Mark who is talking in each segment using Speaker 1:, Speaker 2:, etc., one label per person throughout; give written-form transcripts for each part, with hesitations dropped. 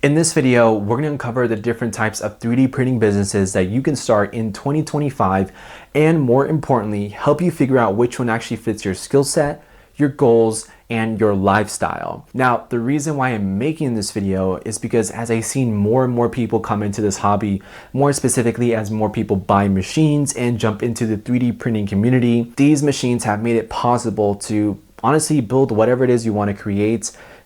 Speaker 1: In this video, we're going to uncover the different types of 3D printing businesses that you can start in 2025 and, more importantly, help you figure out which one actually fits your skill set, your goals, and your lifestyle. Now, the reason why I'm making this video is because as I've seen more and more people come into this hobby, more specifically as more people buy machines and jump into the 3D printing community, these machines have made it possible to honestly build whatever it is you want to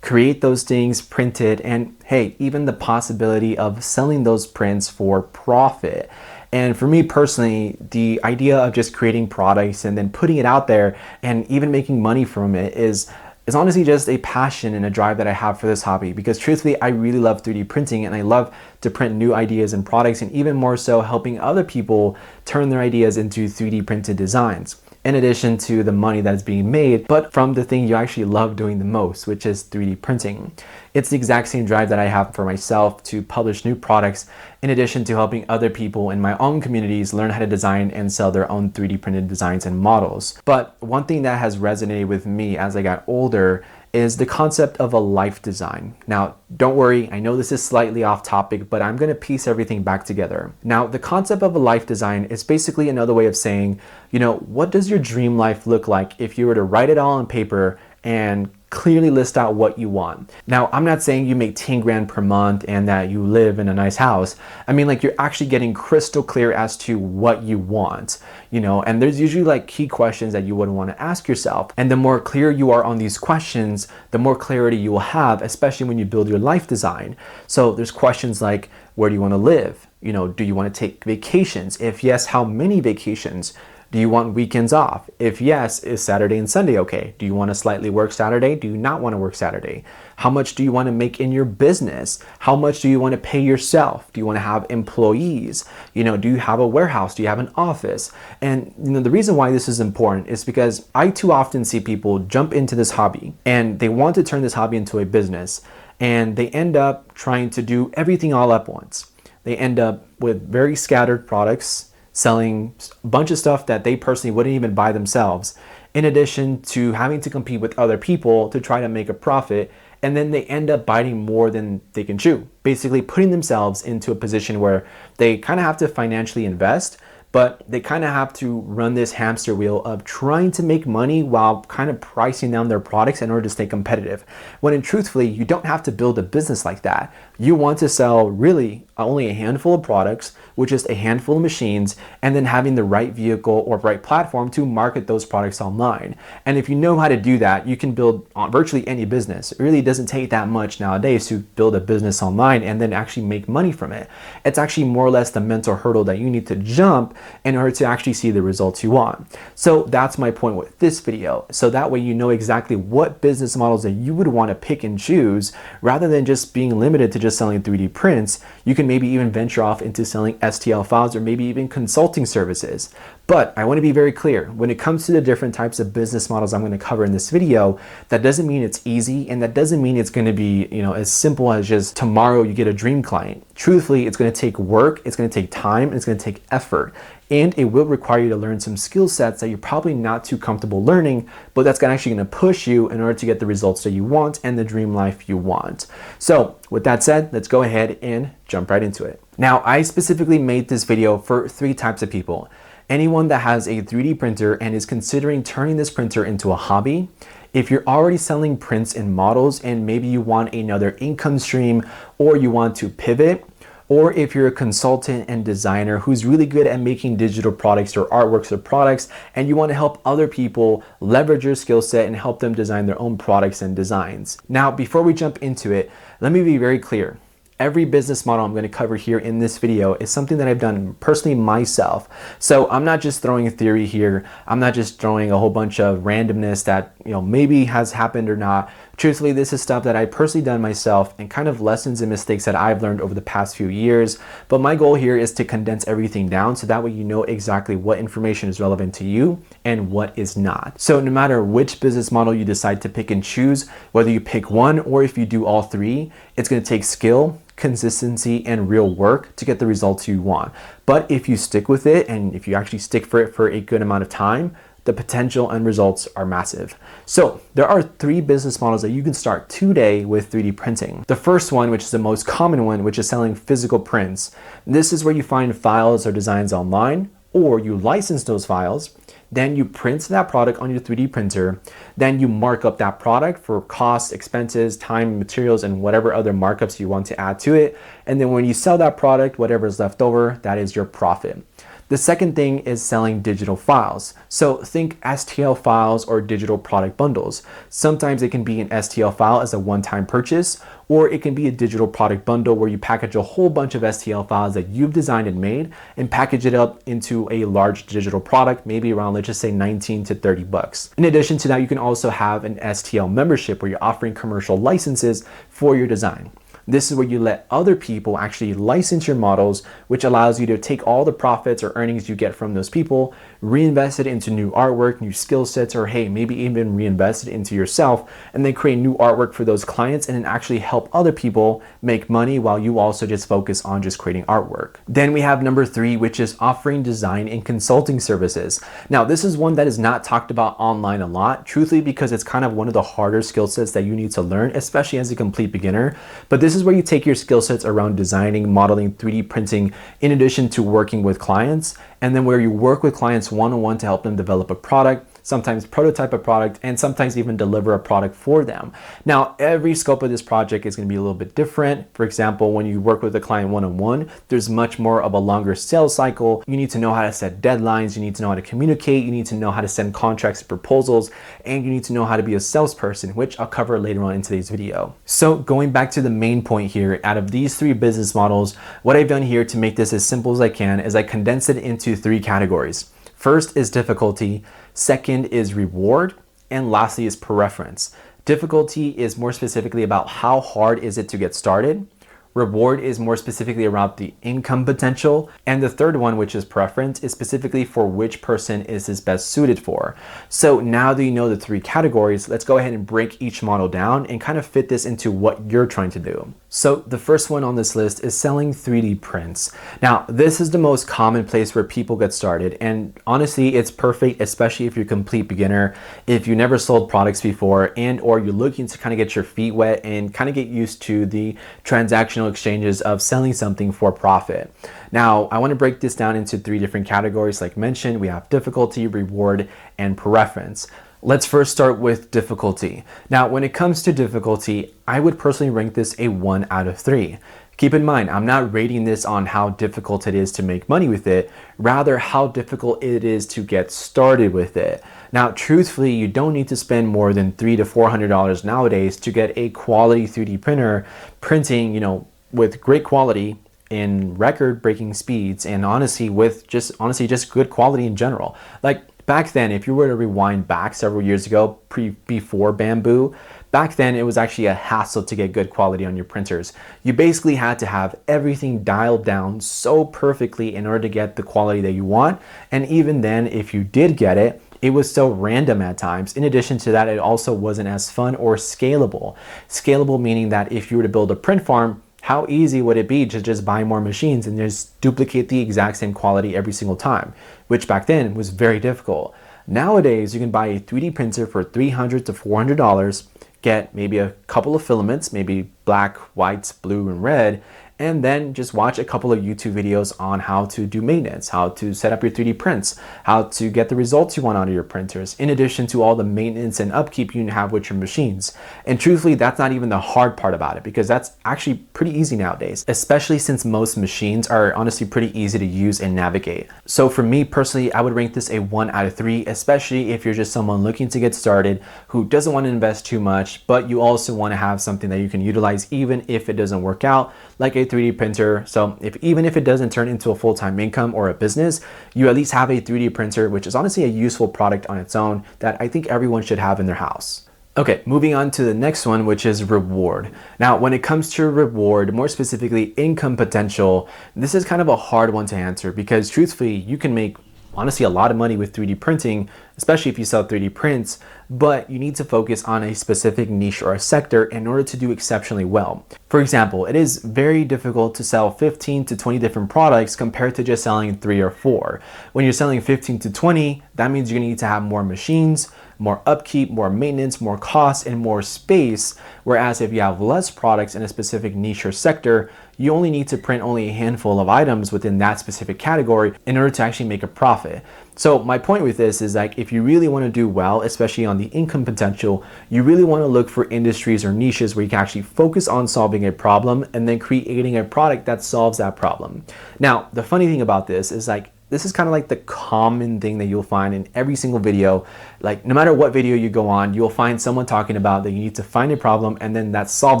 Speaker 1: create those things, print it, and hey, even the possibility of selling those prints for profit. And for me personally, the idea of just creating products and then putting it out there and even making money from it is honestly just a passion and a drive that I have for this hobby, because truthfully, I really love 3D printing and I love to print new ideas and products, and even more so helping other people turn their ideas into 3D printed designs, in addition to the money that is being made, but from the thing you actually love doing the most, which is 3D printing. It's the exact same drive that I have for myself to publish new products, in addition to helping other people in my own communities learn how to design and sell their own 3D printed designs and models. But one thing that has resonated with me as I got older is the concept of a life design. Now, don't worry, I know this is slightly off topic, but I'm going to piece everything back together. Now, the concept of a life design is basically another way of saying, what does your dream life look like if you were to write it all on paper and clearly list out what you want? Now, I'm not saying you make 10 grand per month and that you live in a nice house. I mean, like, you're actually getting crystal clear as to what you want, and there's usually like key questions that you would want to ask yourself. And the more clear you are on these questions, the more clarity you will have, especially when you build your life design. So there's questions like, where do you want to live? Do you want to take vacations? If yes, how many vacations? Do you want weekends off? If yes, is Saturday and Sunday okay? Do you want to slightly work Saturday? Do you not want to work Saturday? How much do you want to make in your business? How much do you want to pay yourself? Do you want to have employees? Do you have a warehouse? Do you have an office? And the reason why this is important is because I too often see people jump into this hobby and they want to turn this hobby into a business, and they end up trying to do everything all at once. They end up with very scattered products, selling a bunch of stuff that they personally wouldn't even buy themselves, in addition to having to compete with other people to try to make a profit, and then they end up biting more than they can chew, basically putting themselves into a position where they kind of have to financially invest, but they kind of have to run this hamster wheel of trying to make money while kind of pricing down their products in order to stay competitive. When truthfully, you don't have to build a business like that. You want to sell really only a handful of products with just a handful of machines, and then having the right vehicle or right platform to market those products online. And if you know how to do that, you can build on virtually any business. It really doesn't take that much nowadays to build a business online and then actually make money from it. It's actually more or less the mental hurdle that you need to jump in order to actually see the results you want. So that's my point with this video. So that way you know exactly what business models that you would want to pick and choose, rather than just being limited to just selling 3D prints. You can maybe even venture off into selling STL files or maybe even consulting services. But I want to be very clear, when it comes to the different types of business models I'm going to cover in this video, that doesn't mean it's easy, and that doesn't mean it's going to be, as simple as just tomorrow you get a dream client. Truthfully, it's going to take work, it's going to take time, and it's going to take effort. And it will require you to learn some skill sets that you're probably not too comfortable learning, but that's actually going to push you in order to get the results that you want and the dream life you want. So with that said, let's go ahead and jump right into it. Now, I specifically made this video for 3 types of people. Anyone that has a 3D printer and is considering turning this printer into a hobby. If you're already selling prints and models and maybe you want another income stream, or you want to pivot, or if you're a consultant and designer who's really good at making digital products or artworks or products, and you want to help other people leverage your skill set and help them design their own products and designs. Now, before we jump into it, let me be very clear. Every business model I'm going to cover here in this video is something that I've done personally myself. So I'm not just throwing a theory here. I'm not just throwing a whole bunch of randomness that maybe has happened or not. Truthfully, this is stuff that I personally done myself and kind of lessons and mistakes that I've learned over the past few years. But my goal here is to condense everything down so that way you know exactly what information is relevant to you and what is not. So no matter which business model you decide to pick and choose, whether you pick one or if you do all 3, it's going to take skill, consistency, and real work to get the results you want. But if you stick with it, and if you actually stick for it for a good amount of time, the potential and results are massive. So there are 3 business models that you can start today with 3D printing. The first one, which is the most common one, which is selling physical prints. This is where you find files or designs online, or you license those files, then you print that product on your 3D printer, then you mark up that product for costs, expenses, time, materials, and whatever other markups you want to add to it. And then when you sell that product, whatever is left over, that is your profit. The second thing is selling digital files. So think STL files or digital product bundles. Sometimes it can be an STL file as a one-time purchase, or it can be a digital product bundle where you package a whole bunch of STL files that you've designed and made and package it up into a large digital product, maybe around, let's just say 19 to 30 bucks. In addition to that, you can also have an STL membership where you're offering commercial licenses for your design. This is where you let other people actually license your models, which allows you to take all the profits or earnings you get from those people, reinvest it into new artwork, new skill sets, or hey, maybe even reinvest it into yourself, and then create new artwork for those clients and then actually help other people make money while you also just focus on just creating artwork. Then we have number 3, which is offering design and consulting services. Now, this is one that is not talked about online a lot, truthfully, because it's kind of one of the harder skill sets that you need to learn, especially as a complete beginner. But this is where you take your skill sets around designing, modeling, 3D printing, in addition to working with clients, and then where you work with clients one-on-one to help them develop a product, sometimes prototype a product, and sometimes even deliver a product for them. Now, every scope of this project is going to be a little bit different. For example, when you work with a client one-on-one, there's much more of a longer sales cycle. You need to know how to set deadlines, you need to know how to communicate, you need to know how to send contracts and proposals, and you need to know how to be a salesperson, which I'll cover later on in today's video. So going back to the main point here, out of these 3 business models, what I've done here to make this as simple as I can is I condensed it into 3 categories. First is difficulty, second is reward, and lastly is preference. Difficulty is more specifically about how hard is it to get started. Reward is more specifically around the income potential. And the third one, which is preference, is specifically for which person is this best suited for. So now that you know the 3 categories, let's go ahead and break each model down and kind of fit this into what you're trying to do. So the first one on this list is selling 3D prints. Now, this is the most common place where people get started. And honestly, it's perfect, especially if you're a complete beginner, if you never sold products before, and or you're looking to kind of get your feet wet and kind of get used to the transactional exchanges of selling something for profit. Now, I want to break this down into 3 different categories. Like mentioned, we have difficulty, reward, and preference. Let's first start with difficulty. Now, when it comes to difficulty, I would personally rank this a 1 out of 3. Keep in mind, I'm not rating this on how difficult it is to make money with it, rather how difficult it is to get started with it. Now, truthfully, you don't need to spend more than $300 to $400 nowadays to get a quality 3D printer printing, with great quality in record-breaking speeds, and honestly just good quality in general. Like back then, if you were to rewind back several years ago, before Bambu, back then it was actually a hassle to get good quality on your printers. You basically had to have everything dialed down so perfectly in order to get the quality that you want. And even then, if you did get it, it was so random at times. In addition to that, it also wasn't as fun or scalable. Scalable meaning that if you were to build a print farm, how easy would it be to just buy more machines and just duplicate the exact same quality every single time, which back then was very difficult. Nowadays, you can buy a 3D printer for $300 to $400, get maybe a couple of filaments, maybe black, white, blue, and red, and then just watch a couple of YouTube videos on how to do maintenance, how to set up your 3D prints, how to get the results you want out of your printers, in addition to all the maintenance and upkeep you have with your machines. And truthfully, that's not even the hard part about it, because that's actually pretty easy nowadays, especially since most machines are honestly pretty easy to use and navigate. So for me personally, I would rank this a 1 out of 3, especially if you're just someone looking to get started who doesn't want to invest too much, but you also want to have something that you can utilize even if it doesn't work out, like a 3D printer. So even if it doesn't turn into a full-time income or a business, you at least have a 3D printer, which is honestly a useful product on its own that I think everyone should have in their house. Okay, moving on to the next one, which is reward. Now, when it comes to reward, more specifically income potential, this is kind of a hard one to answer because truthfully, you can make honestly a lot of money with 3D printing, especially if you sell 3D prints, but you need to focus on a specific niche or a sector in order to do exceptionally well. For example, it is very difficult to sell 15 to 20 different products compared to just selling 3 or 4. When you're selling 15 to 20, that means you're gonna need to have more machines, more upkeep, more maintenance, more cost, and more space. Whereas if you have less products in a specific niche or sector, you only need to print only a handful of items within that specific category in order to actually make a profit. So my point with this is, like, if you really want to do well, especially on the income potential, you really want to look for industries or niches where you can actually focus on solving a problem and then creating a product that solves that problem. Now, the funny thing about this is, like, this is kind of like the common thing that you'll find in every single video. Like, no matter what video you go on, you'll find someone talking about that you need to find a problem and then solve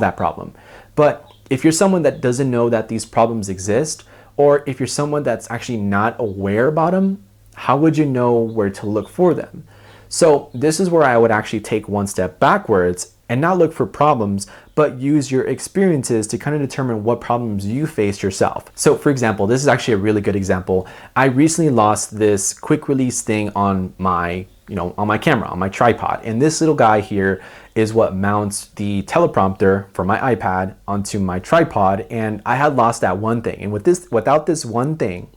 Speaker 1: that problem. But if you're someone that doesn't know that these problems exist, or if you're someone that's actually not aware about them, how would you know where to look for them? So this is where I would actually take one step backwards and not look for problems, but use your experiences to kind of determine what problems you face yourself. So for example, this is actually a really good example. I recently lost this quick release thing on my camera, on my tripod. And this little guy here is what mounts the teleprompter for my iPad onto my tripod. And I had lost that one thing. And without this one thing,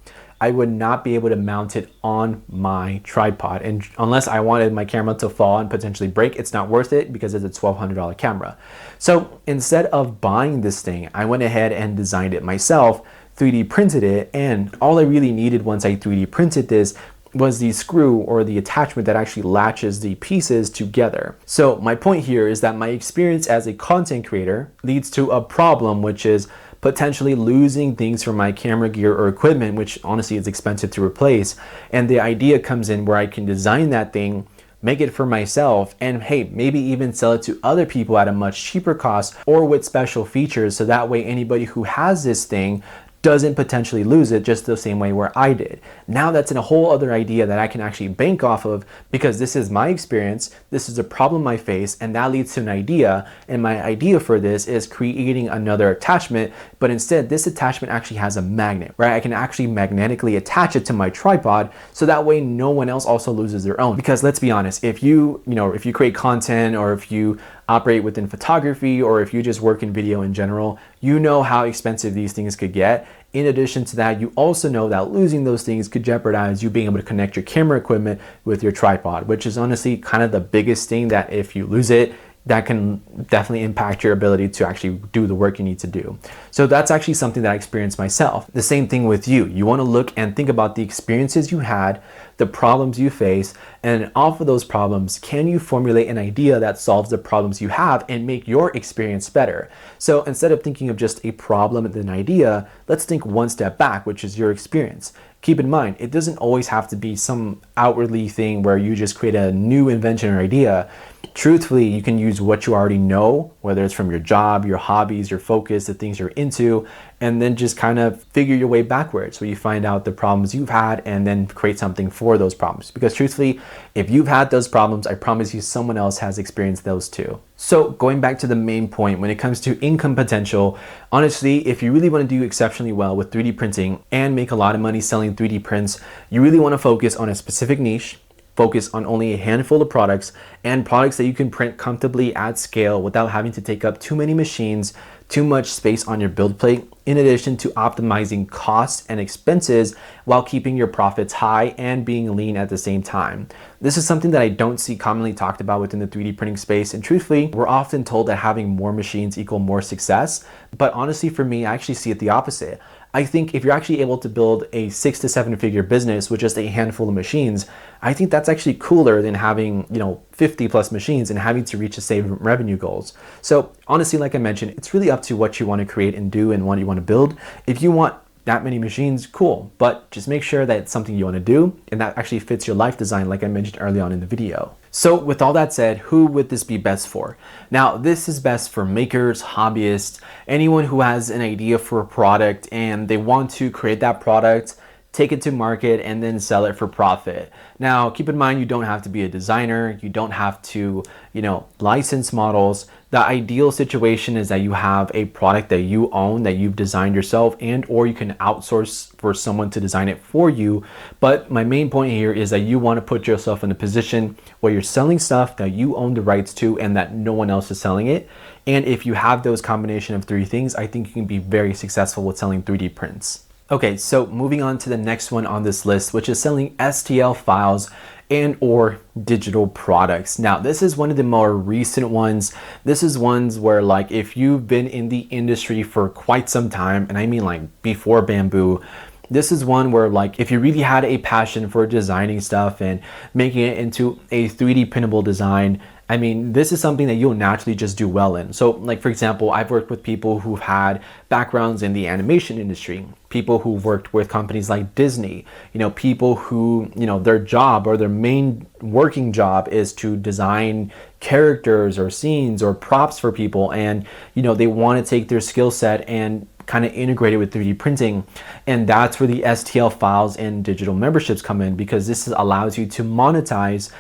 Speaker 1: I would not be able to mount it on my tripod. And unless I wanted my camera to fall and potentially break, it's not worth it because it's a $1,200 camera. So instead of buying this thing, I went ahead and designed it myself, 3D printed it, and all I really needed once I 3D printed this was the screw or the attachment that actually latches the pieces together. So my point here is that my experience as a content creator leads to a problem, which is potentially losing things from my camera gear or equipment, which honestly is expensive to replace. And the idea comes in where I can design that thing, make it for myself, and hey, maybe even sell it to other people at a much cheaper cost or with special features, so that way anybody who has this thing doesn't potentially lose it just the same way where I did. Now that's in a whole other idea that I can actually bank off of, because this is my experience, this is a problem I face, and that leads to an idea. And my idea for this is creating another attachment, but instead this attachment actually has a magnet, right? I can actually magnetically attach it to my tripod, so that way no one else also loses their own. Because let's be honest, if you create content, or if you operate within photography, or if you just work in video in general, you know how expensive these things could get. In addition to that, you also know that losing those things could jeopardize you being able to connect your camera equipment with your tripod, which is honestly kind of the biggest thing, that if you lose it, that can definitely impact your ability to actually do the work you need to do. So that's actually something that I experienced myself. The same thing with you. You want to look and think about the experiences you had, the problems you face, and off of those problems, can you formulate an idea that solves the problems you have and make your experience better? So instead of thinking of just a problem and an idea, let's think one step back, which is your experience. Keep in mind, it doesn't always have to be some outwardly thing where you just create a new invention or idea. Truthfully, you can use what you already know, whether it's from your job, your hobbies, your focus, the things you're into, and then just kind of figure your way backwards, where you find out the problems you've had and then create something for those problems. Because truthfully, if you've had those problems, I promise you someone else has experienced those too. So going back to the main point, when it comes to income potential, honestly, if you really want to do exceptionally well with 3D printing and make a lot of money selling 3D prints, you really want to focus on a specific niche, focus on only a handful of products, and products that you can print comfortably at scale without having to take up too many machines, too much space on your build plate, in addition to optimizing costs and expenses while keeping your profits high and being lean at the same time. This is something that I don't see commonly talked about within the 3D printing space, and truthfully, we're often told that having more machines equal more success, but honestly for me, I actually see it the opposite. I think if you're actually able to build a 6 to 7 figure business with just a handful of machines, I think that's actually cooler than having 50 plus machines and having to reach the same revenue goals. So honestly, like I mentioned, it's really up to what you want to create and do and what you want to build. If you want that many machines, cool, but just make sure that it's something you want to do and that actually fits your life design, like I mentioned early on in the video. So with all that said, who would this be best for? Now, this is best for makers, hobbyists, anyone who has an idea for a product and they want to create that product, take it to market, and then sell it for profit. Now, keep in mind, you don't have to be a designer. You don't have to, license models. The ideal situation is that you have a product that you own, that you've designed yourself, and or you can outsource for someone to design it for you. But my main point here is that you want to put yourself in a position where you're selling stuff that you own the rights to and that no one else is selling it. And if you have those combination of three things, I think you can be very successful with selling 3D prints. Okay, so moving on to the next one on this list, which is selling STL files and or digital products. Now, this is one of the more recent ones. This is ones where, like, if you've been in the industry for quite some time, and I mean like before Bamboo, this is one where, like, if you really had a passion for designing stuff and making it into a 3D printable design, I mean, this is something that you'll naturally just do well in. So, like, for example, I've worked with people who've had backgrounds in the animation industry, people who've worked with companies like Disney, people who, their job or their main working job is to design characters or scenes or props for people. And, they want to take their skill set and kind of integrated with 3D printing. And that's where the STL files and digital memberships come in, because this allows you to monetize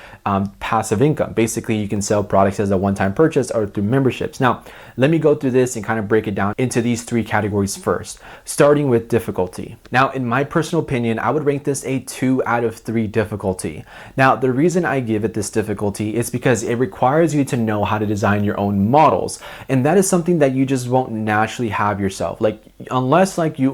Speaker 1: passive income. Basically, you can sell products as a one-time purchase or through memberships. Now, let me go through this and kind of break it down into these three categories first, starting with difficulty. Now, in my personal opinion, I would rank this a 2 out of 3 difficulty. Now, the reason I give it this difficulty is because it requires you to know how to design your own models. And that is something that you just won't naturally have yourself. Like, unless like you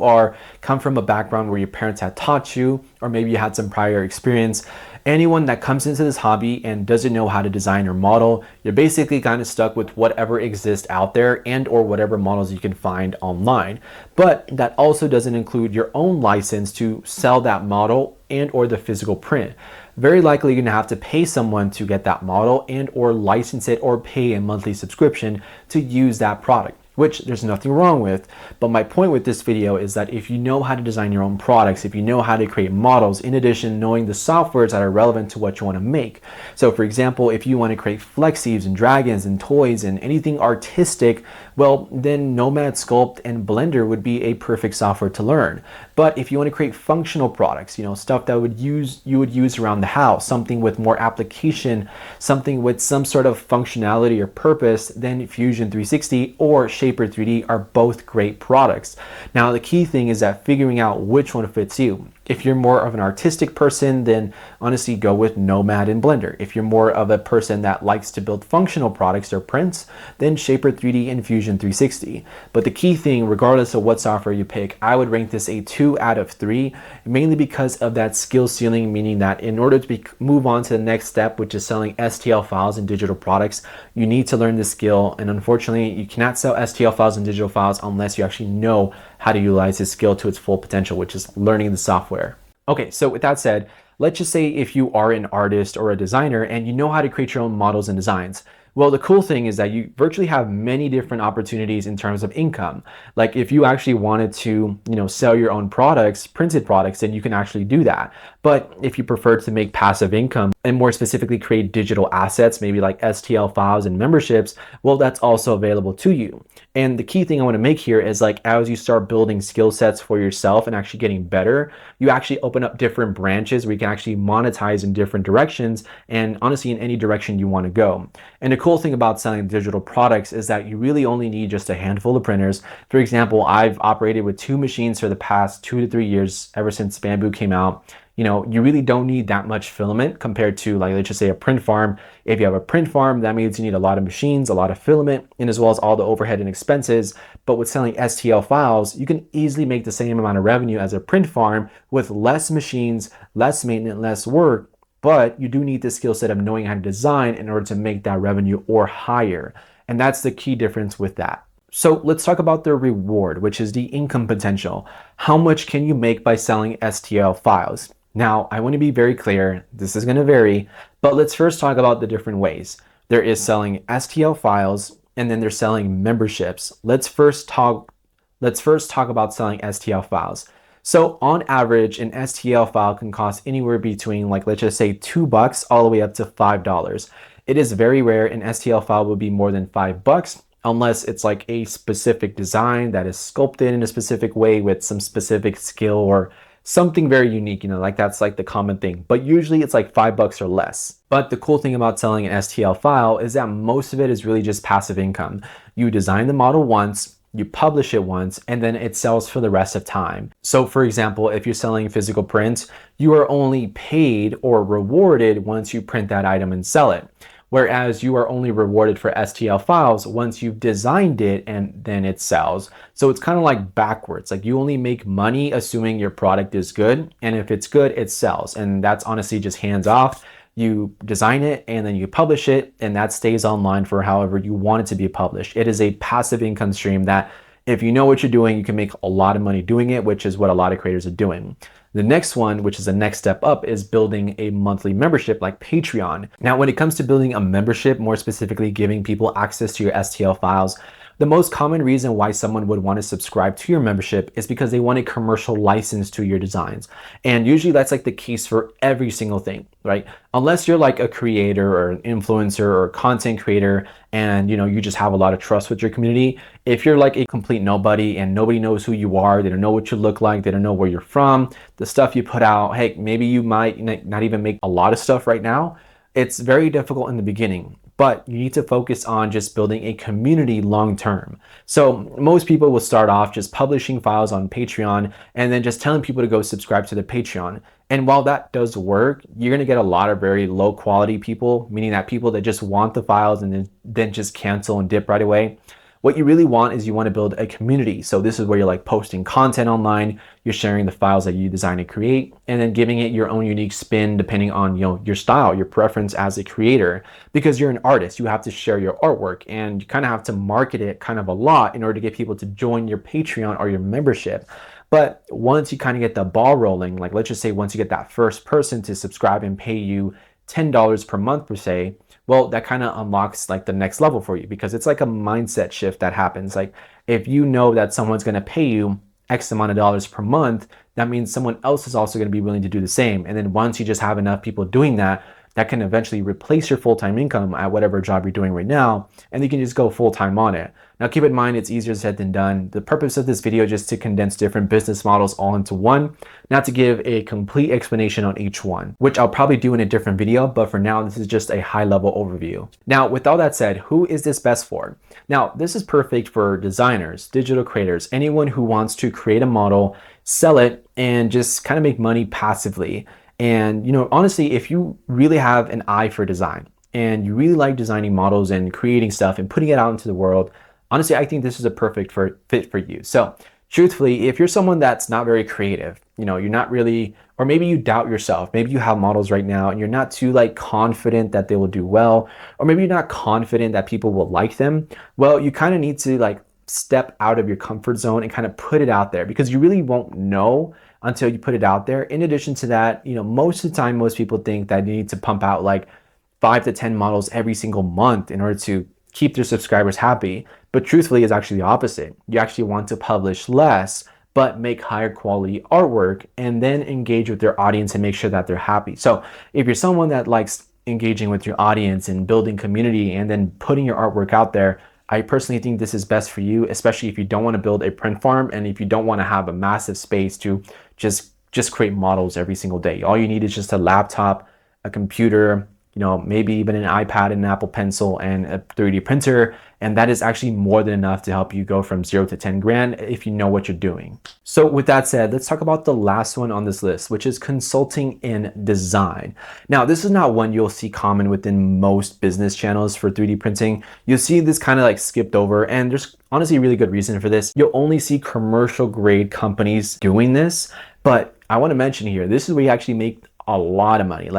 Speaker 1: come from a background where your parents had taught you, or maybe you had some prior experience, anyone that comes into this hobby and doesn't know how to design or model, you're basically kind of stuck with whatever exists out there and or whatever models you can find online. But that also doesn't include your own license to sell that model and or the physical print. Very likely you're gonna have to pay someone to get that model and or license it or pay a monthly subscription to use that product, which there's nothing wrong with. But my point with this video is that if you know how to design your own products, if you know how to create models, in addition knowing the softwares that are relevant to what you want to make. So for example, if you want to create Flexies and dragons and toys and anything artistic, well, then Nomad Sculpt and Blender would be a perfect software to learn. But if you want to create functional products, stuff that you would use around the house, something with more application, something with some sort of functionality or purpose, then Fusion 360 or Shaper 3D are both great products. Now, the key thing is that figuring out which one fits you. If you're more of an artistic person, then honestly go with Nomad and Blender. If you're more of a person that likes to build functional products or prints, then Shaper 3D and Fusion 360. But the key thing, regardless of what software you pick, I would rank this a 2 out of 3, mainly because of that skill ceiling, meaning that in order to move on to the next step, which is selling STL files and digital products, you need to learn this skill. And unfortunately, you cannot sell STL files and digital files unless you actually know how to utilize this skill to its full potential, which is learning the software. Okay, so with that said, let's just say if you are an artist or a designer and you know how to create your own models and designs. Well, the cool thing is that you virtually have many different opportunities in terms of income. Like if you actually wanted to, sell your own products, printed products, then you can actually do that. But if you prefer to make passive income and more specifically create digital assets, maybe like STL files and memberships, well, that's also available to you. And the key thing I want to make here is, like, as you start building skill sets for yourself and actually getting better, you actually open up different branches where you can actually monetize in different directions, and honestly in any direction you want to go. And the cool thing about selling digital products is that you really only need just a handful of printers. For example, I've operated with 2 machines for the past 2 to 3 years, ever since Bamboo came out. You really don't need that much filament compared to, like, let's just say a print farm. If you have a print farm, that means you need a lot of machines, a lot of filament, and as well as all the overhead and expenses. But with selling STL files, you can easily make the same amount of revenue as a print farm with less machines, less maintenance, less work. But you do need the skill set of knowing how to design in order to make that revenue or higher. And that's the key difference with that. So let's talk about the reward, which is the income potential. How much can you make by selling STL files? Now, I want to be very clear, this is going to vary, but let's first talk about the different ways. There is selling STL files, and then there's selling memberships. Let's first talk about selling STL files. So on average, an STL file can cost anywhere between, like, let's just say $2 all the way up to $5. It is very rare an STL file will be more than $5 unless it's like a specific design that is sculpted in a specific way with some specific skill or something very unique, like that's like the common thing. But usually it's like $5 or less. But the cool thing about selling an STL file is that most of it is really just passive income. You design the model once, you publish it once, and then it sells for the rest of time. So for example, if you're selling physical prints, you are only paid or rewarded once you print that item and sell it. Whereas you are only rewarded for STL files once you've designed it and then it sells. So it's kind of like backwards. Like you only make money assuming your product is good, and if it's good, it sells. And that's honestly just hands off. You design it and then you publish it, and that stays online for however you want it to be published. It is a passive income stream that if you know what you're doing, you can make a lot of money doing it, which is what a lot of creators are doing. The next one, which is the next step up, is building a monthly membership like Patreon. Now, when it comes to building a membership, more specifically giving people access to your STL files, the most common reason why someone would want to subscribe to your membership is because they want a commercial license to your designs. And usually that's like the case for every single thing, right? Unless you're like a creator or an influencer or a content creator and you just have a lot of trust with your community. If you're like a complete nobody and nobody knows who you are, they don't know what you look like, they don't know where you're from, the stuff you put out, hey, maybe you might not even make a lot of stuff right now. It's very difficult in the beginning, but you need to focus on just building a community long term. So most people will start off just publishing files on Patreon and then just telling people to go subscribe to the Patreon. And while that does work, you're going to get a lot of very low quality people, meaning that people that just want the files and then just cancel and dip right away. What you really want is you want to build a community. So this is where you're like posting content online, you're sharing the files that you design and create, and then giving it your own unique spin depending on your style, your preference as a creator. Because you're an artist, you have to share your artwork and you kind of have to market it kind of a lot in order to get people to join your Patreon or your membership. But once you kind of get the ball rolling, like let's just say once you get that first person to subscribe and pay you $10 per month per se, well, that kind of unlocks like the next level for you, because it's like a mindset shift that happens. Like if you know that someone's going to pay you X amount of dollars per month, that means someone else is also going to be willing to do the same. And then once you just have enough people doing that, that can eventually replace your full-time income at whatever job you're doing right now, and you can just go full-time on it. Now keep in mind, it's easier said than done. The purpose of this video is just to condense different business models all into one, not to give a complete explanation on each one, which I'll probably do in a different video, but for now, this is just a high-level overview. Now, with all that said, who is this best for? Now, this is perfect for designers, digital creators, anyone who wants to create a model, sell it, and just kind of make money passively. And honestly, if you really have an eye for design and you really like designing models and creating stuff and putting it out into the world, honestly, I think this is a perfect fit for you. So truthfully, if you're someone that's not very creative, you're not really, or maybe you doubt yourself, maybe you have models right now and you're not too confident that they will do well, or maybe you're not confident that people will like them, well, you kind of need to step out of your comfort zone and kind of put it out there, because you really won't know until you put it out there. In addition to that, most of the time, most people think that you need to pump out 5 to 10 models every single month in order to keep their subscribers happy. But truthfully, it's actually the opposite. You actually want to publish less, but make higher quality artwork and then engage with their audience and make sure that they're happy. So if you're someone that likes engaging with your audience and building community and then putting your artwork out there, I personally think this is best for you, especially if you don't want to build a print farm and if you don't want to have a massive space to just create models every single day. All you need is just a laptop, a computer, maybe even an iPad and an Apple Pencil and a 3D printer. And that is actually more than enough to help you go from 0 to 10 grand if you know what you're doing. So with that said, let's talk about the last one on this list, which is consulting in design. Now, this is not one you'll see common within most business channels for 3D printing. You'll see this kind of skipped over, and there's honestly a really good reason for this. You'll only see commercial grade companies doing this, but I want to mention here, this is where you actually make a lot of money,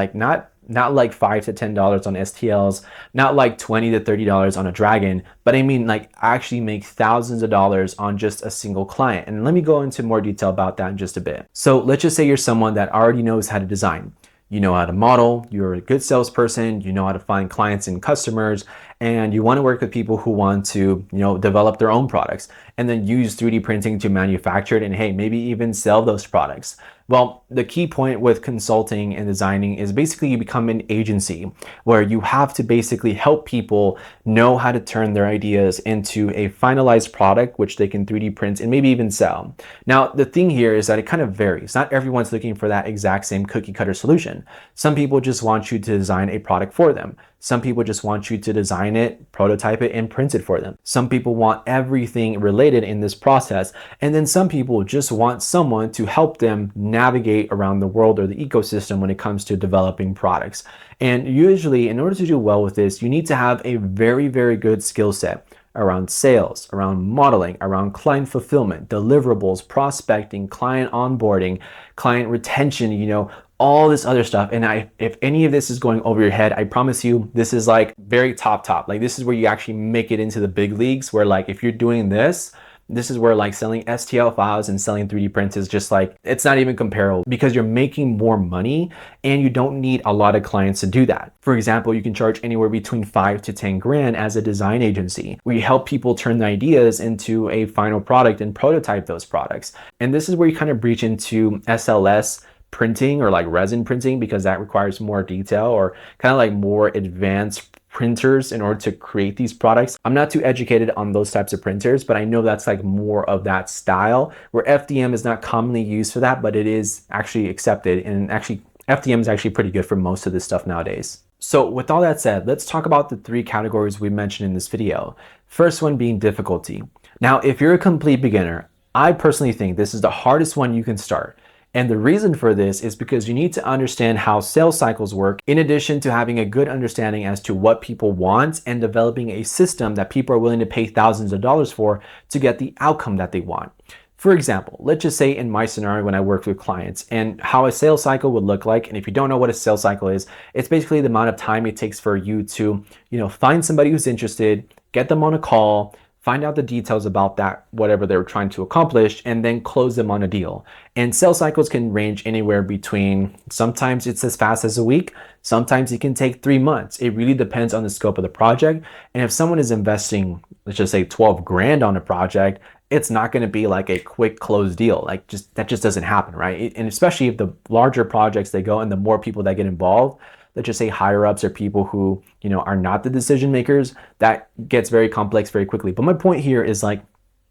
Speaker 1: not like $5 to $10 on STLs, not like $20 to $30 on a Dragon, but I mean actually make thousands of dollars on just a single client. And let me go into more detail about that in just a bit. So let's just say you're someone that already knows how to design. You know how to model, you're a good salesperson, you know how to find clients and customers, and you want to work with people who want to, develop their own products and then use 3D printing to manufacture it and hey, maybe even sell those products. Well, the key point with consulting and designing is basically you become an agency where you have to basically help people know how to turn their ideas into a finalized product, which they can 3D print and maybe even sell. Now, the thing here is that it kind of varies. Not everyone's looking for that exact same cookie cutter solution. Some people just want you to design a product for them. Some people just want you to design it, prototype it, and print it for them. Some people want everything related in this process. And then some people just want someone to help them navigate around the world or the ecosystem when it comes to developing products. And usually, in order to do well with this, you need to have a very, very good skill set around sales, around modeling, around client fulfillment, deliverables, prospecting, client onboarding, client retention, all this other stuff. And if any of this is going over your head, I promise you, this is like very top. Like this is where you actually make it into the big leagues, where like if you're doing this is where like selling STL files and selling 3D prints is just like, it's not even comparable because you're making more money and you don't need a lot of clients to do that. For example, you can charge anywhere between 5 to 10 grand as a design agency where you help people turn the ideas into a final product and prototype those products. And this is where you kind of breach into SLS printing or like resin printing because that requires more detail or kind of like more advanced printers in order to create these products. I'm not too educated on those types of printers, but I know that's like more of that style where FDM is not commonly used for that, but it is actually accepted, and actually FDM is actually pretty good for most of this stuff nowadays. So with all that said, let's talk about the 3 categories we mentioned in this video. First one being difficulty. Now, if you're a complete beginner, I personally think this is the hardest one you can start. And the reason for this is because you need to understand how sales cycles work, in addition to having a good understanding as to what people want and developing a system that people are willing to pay thousands of dollars for to get the outcome that they want. For example, let's just say in my scenario when I work with clients and how a sales cycle would look like. And if you don't know what a sales cycle is, it's basically the amount of time it takes for you to, find somebody who's interested, get them on a call, find out the details about that, whatever they're trying to accomplish, and then close them on a deal. And sales cycles can range anywhere between, sometimes it's as fast as a week, sometimes it can take 3 months. It really depends on the scope of the project. And if someone is investing, let's just say 12 grand on a project, it's not going to be like a quick close deal. That just doesn't happen, right? And especially if the larger projects they go and the more people that get involved, let's just say higher ups or people who, are not the decision makers, that gets very complex very quickly. But my point here is like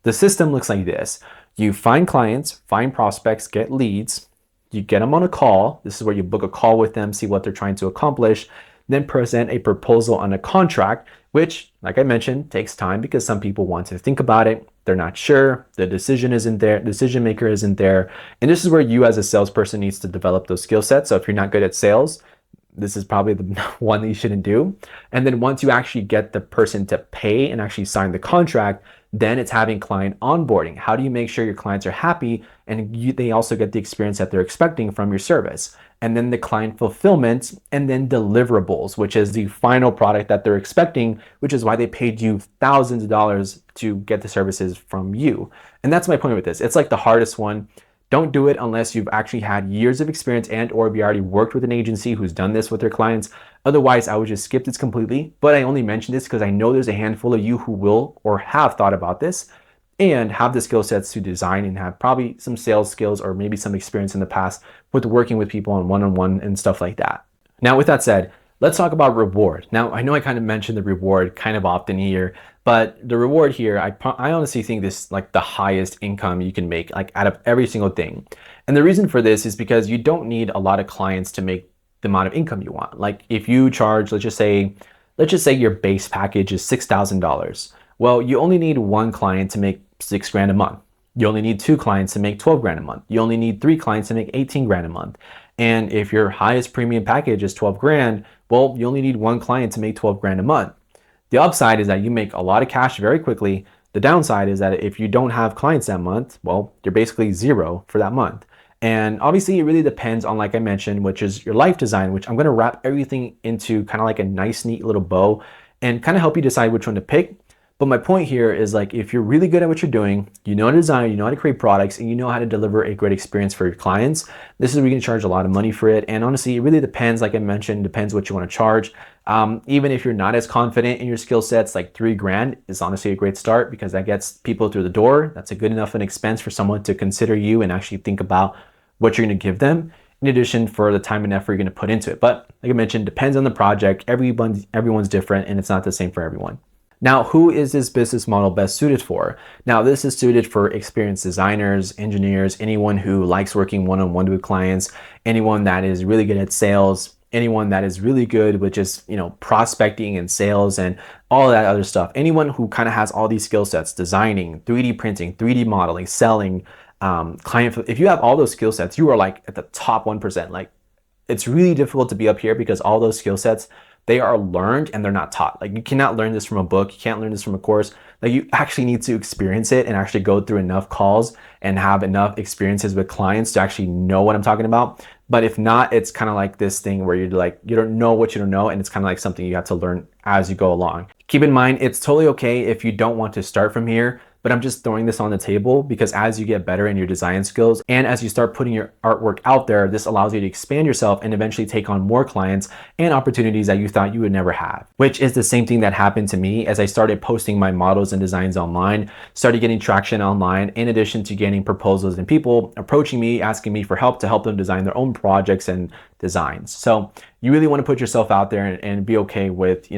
Speaker 1: the system looks like this. You find clients, find prospects, get leads, you get them on a call. This is where you book a call with them, see what they're trying to accomplish, then present a proposal on a contract, which, like I mentioned, takes time because some people want to think about it. They're not sure. The decision isn't there. Decision maker isn't there. And this is where you as a salesperson needs to develop those skill sets. So if you're not good at sales, this is probably the one that you shouldn't do. And then once you actually get the person to pay and actually sign the contract, then it's having client onboarding. How do you make sure your clients are happy and they also get the experience that they're expecting from your service? And then the client fulfillment, and then deliverables, which is the final product that they're expecting, which is why they paid you thousands of dollars to get the services from you. And that's my point with this. It's like the hardest one. Don't do it unless you've actually had years of experience and or you already worked with an agency who's done this with their clients. Otherwise, I would just skip this completely. But I only mention this because I know there's a handful of you who will or have thought about this and have the skill sets to design and have probably some sales skills or maybe some experience in the past with working with people on one-on-one and stuff like that. Now, with that said, let's talk about reward. Now, I know I kind of mentioned the reward kind of often here, but the reward here, I honestly think this is like the highest income you can make, like out of every single thing. And the reason for this is because you don't need a lot of clients to make the amount of income you want. Like if you charge, let's just say your base package is $6,000. Well, you only need 1 client to make 6 grand a month. You only need 2 clients to make 12 grand a month. You only need 3 clients to make 18 grand a month. And if your highest premium package is 12 grand, well, you only need 1 client to make 12 grand a month. The upside is that you make a lot of cash very quickly. The downside is that if you don't have clients that month, well, you're basically zero for that month. And obviously it really depends on, like I mentioned, which is your life design, which I'm going to wrap everything into kind of like a nice, neat little bow and kind of help you decide which one to pick. But my point here is like, if you're really good at what you're doing, you know how to design, you know how to create products, and you know how to deliver a great experience for your clients, this is where you can charge a lot of money for it. And honestly, it really depends, like I mentioned, depends what you want to charge. Even if you're not as confident in your skill sets, like $3,000 is honestly a great start because that gets people through the door. That's a good enough an expense for someone to consider you and actually think about what you're going to give them, in addition for the time and effort you're going to put into it. But like I mentioned, depends on the project. Everyone's different and it's not the same for everyone. Now, who is this business model best suited for? Now, this is suited for experienced designers, engineers, anyone who likes working one-on-one with clients, anyone that is really good at sales, anyone that is really good with just, prospecting and sales and all that other stuff. Anyone who kind of has all these skill sets, designing, 3D printing, 3D modeling, selling, client. If you have all those skill sets, you are like at the top 1%. Like, it's really difficult to be up here because all those skill sets, they are learned and they're not taught. Like, you cannot learn this from a book. You can't learn this from a course. Like, you actually need to experience it and actually go through enough calls and have enough experiences with clients to actually know what I'm talking about. But if not, it's kind of like this thing where you're like, you don't know what you don't know. And it's kind of like something you have to learn as you go along. Keep in mind, it's totally okay if you don't want to start from here, but I'm just throwing this on the table because as you get better in your design skills and as you start putting your artwork out there, this allows you to expand yourself and eventually take on more clients and opportunities that you thought you would never have, which is the same thing that happened to me as I started posting my models and designs online, started getting traction online, in addition to getting proposals and people approaching me, asking me for help to help them design their own projects and designs. So you really want to put yourself out there and be okay with,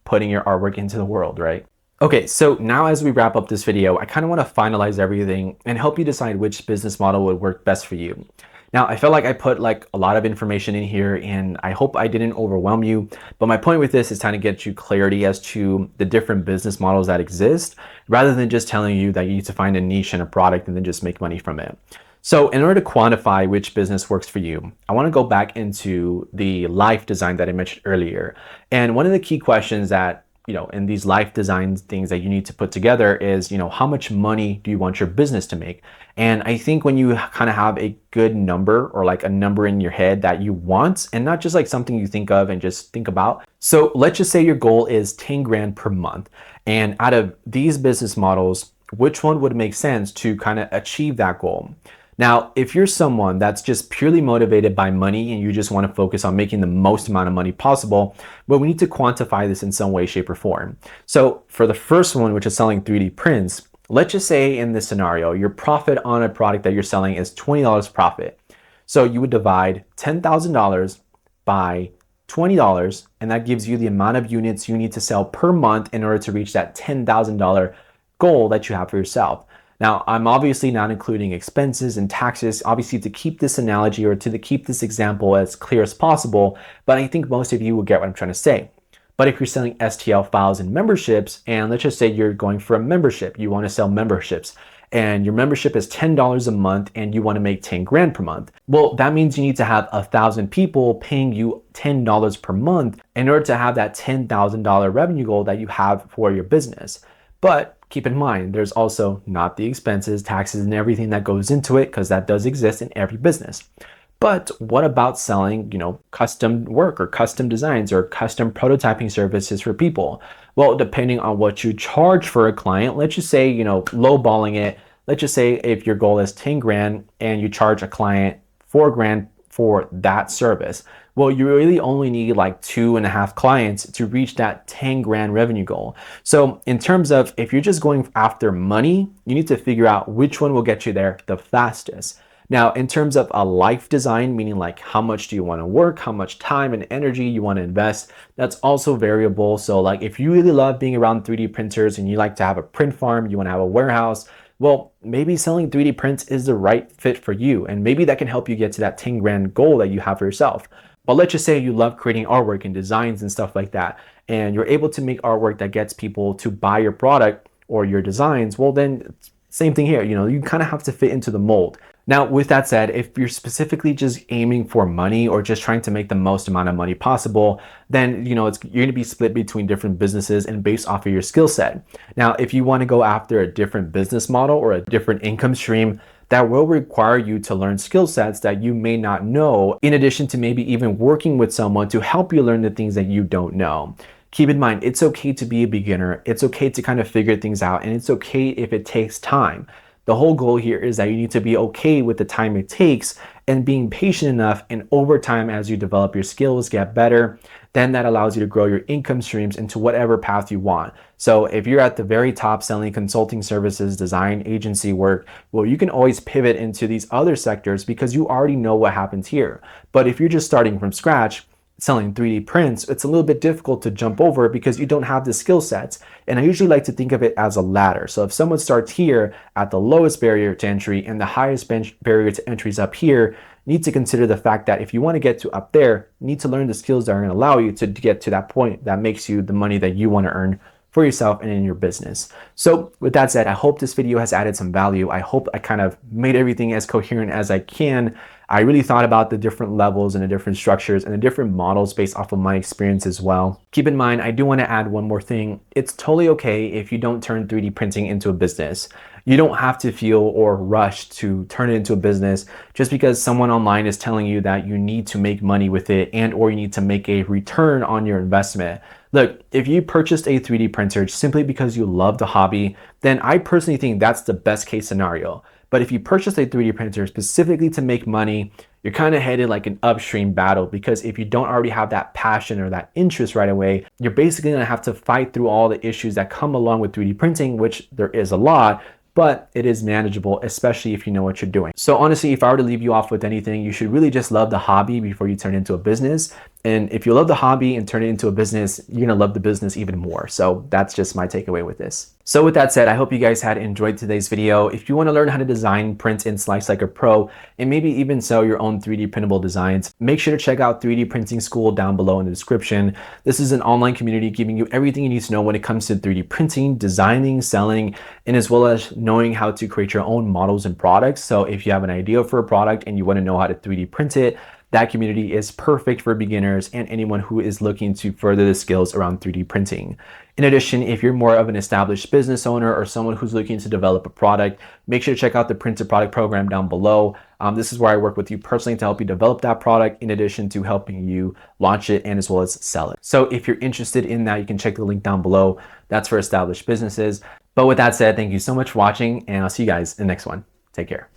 Speaker 1: putting your artwork into the world, right? Okay, so now as we wrap up this video, I kind of want to finalize everything and help you decide which business model would work best for you. Now, I felt like I put like a lot of information in here and I hope I didn't overwhelm you, but my point with this is trying to get you clarity as to the different business models that exist, rather than just telling you that you need to find a niche in a product and then just make money from it. So in order to quantify which business works for you, I want to go back into the life design that I mentioned earlier. And one of the key questions that in these life design things that you need to put together is, how much money do you want your business to make? And I think when you kind of have a good number or like a number in your head that you want, and not just like something you think of and just think about. So let's just say your goal is 10 grand per month. And out of these business models, which one would make sense to kind of achieve that goal? Now, if you're someone that's just purely motivated by money and you just want to focus on making the most amount of money possible, well, we need to quantify this in some way, shape, or form. So for the first one, which is selling 3D prints, let's just say in this scenario, your profit on a product that you're selling is $20 profit. So you would divide $10,000 by $20, and that gives you the amount of units you need to sell per month in order to reach that $10,000 goal that you have for yourself. Now, I'm obviously not including expenses and taxes, obviously to keep this analogy or to keep this example as clear as possible, but I think most of you will get what I'm trying to say. But if you're selling STL files and memberships, and let's just say you're going for a membership, you want to sell memberships, and your membership is $10 a month and you want to make 10 grand per month. Well, that means you need to have 1,000 people paying you $10 per month in order to have that $10,000 revenue goal that you have for your business. But keep in mind, there's also not the expenses, taxes, and everything that goes into it, because that does exist in every business. But what about selling, custom work or custom designs or custom prototyping services for people? Well, depending on what you charge for a client, let's just say, lowballing it. Let's just say if your goal is 10 grand and you charge a client 4 grand for that service. Well, you really only need like 2.5 clients to reach that 10 grand revenue goal. So in terms of if you're just going after money, you need to figure out which one will get you there the fastest. Now, in terms of a life design, meaning like how much do you want to work, how much time and energy you want to invest, that's also variable. So like if you really love being around 3D printers and you like to have a print farm, you want to have a warehouse, well, maybe selling 3D prints is the right fit for you. And maybe that can help you get to that 10 grand goal that you have for yourself. But let's just say you love creating artwork and designs and stuff like that, and you're able to make artwork that gets people to buy your product or your designs. Well, then same thing here, you kind of have to fit into the mold. Now, with that said, if you're specifically just aiming for money or just trying to make the most amount of money possible, then you're going to be split between different businesses and based off of your skill set. Now, if you want to go after a different business model or a different income stream, that will require you to learn skill sets that you may not know, in addition to maybe even working with someone to help you learn the things that you don't know. Keep in mind, it's okay to be a beginner. It's okay to kind of figure things out, and it's okay if it takes time. The whole goal here is that you need to be okay with the time it takes and being patient enough, and over time as you develop your skills, get better, then that allows you to grow your income streams into whatever path you want. So if you're at the very top selling consulting services, design agency work, well, you can always pivot into these other sectors because you already know what happens here. But if you're just starting from scratch, selling 3D prints, it's a little bit difficult to jump over because you don't have the skill sets. And I usually like to think of it as a ladder. So if someone starts here at the lowest barrier to entry and the highest barrier to entry is up here, you need to consider the fact that if you want to get to up there, you need to learn the skills that are going to allow you to get to that point that makes you the money that you want to earn for yourself and in your business. So with that said, I hope this video has added some value. I hope I kind of made everything as coherent as I can. I really thought about the different levels and the different structures and the different models based off of my experience as well. Keep in mind, I do want to add one more thing. It's totally okay if you don't turn 3D printing into a business. You don't have to feel or rush to turn it into a business just because someone online is telling you that you need to make money with it and or you need to make a return on your investment. Look, if you purchased a 3D printer simply because you love the hobby, then I personally think that's the best case scenario. But if you purchase a 3D printer specifically to make money, you're kind of headed like an upstream battle, because if you don't already have that passion or that interest right away, you're basically gonna have to fight through all the issues that come along with 3D printing, which there is a lot, but it is manageable, especially if you know what you're doing. So honestly, if I were to leave you off with anything, you should really just love the hobby before you turn it into a business. And if you love the hobby and turn it into a business, you're gonna love the business even more. So that's just my takeaway with this. So with that said, I hope you guys had enjoyed today's video. If you wanna learn how to design, print in SliceLiker Pro, and maybe even sell your own 3D printable designs, make sure to check out 3D Printing School down below in the description. This is an online community giving you everything you need to know when it comes to 3D printing, designing, selling, and as well as knowing how to create your own models and products. So if you have an idea for a product and you wanna know how to 3D print it, that community is perfect for beginners and anyone who is looking to further the skills around 3D printing. In addition, if you're more of an established business owner or someone who's looking to develop a product, make sure to check out the Print to Product program down below. This is where I work with you personally to help you develop that product in addition to helping you launch it and as well as sell it. So if you're interested in that, you can check the link down below. That's for established businesses. But with that said, thank you so much for watching, and I'll see you guys in the next one. Take care.